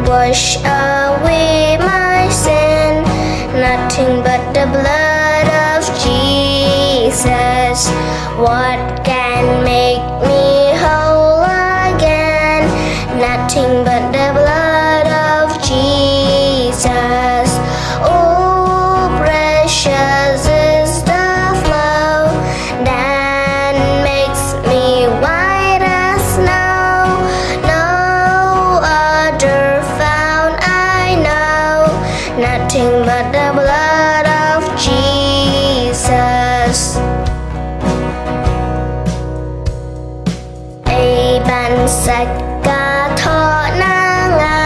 wash away my sin. Nothing but the blood of Jesus. What can make me whole again? Nothing but the blood of Jesus. Oh, precious is the flow that makes me white as snow. No other found I know. Nothing but the blood of Jesus. Ban sạch cả thọ na nga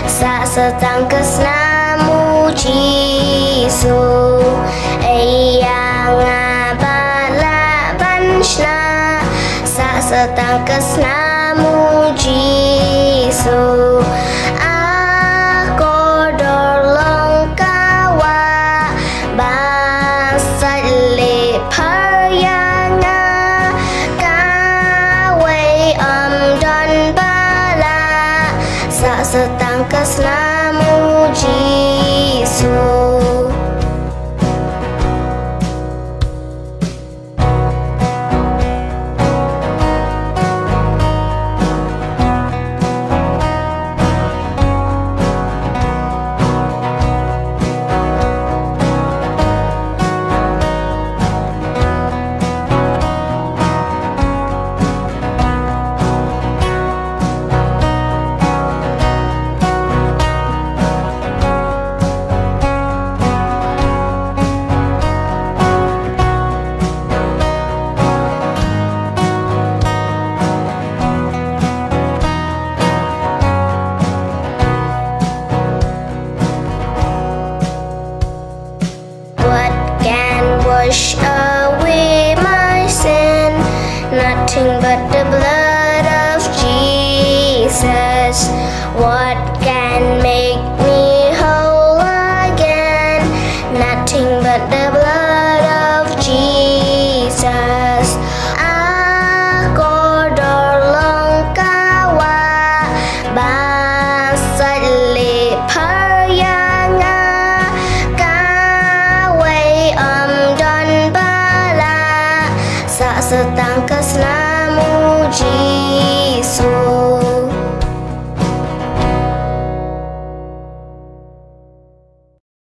sa sa tăng kesna mu Jisu eya nga bala banshna sa sa tăng kesna mu Jisu ako dorlong kawa ba sạch lệ phar ya nga dan bala sa setangkas namu Jisu. Wash away my sin. Nothing but the blood of Jesus. What can make me whole again? Nothing but the blood of Jesus. Ako dorlong kawa ba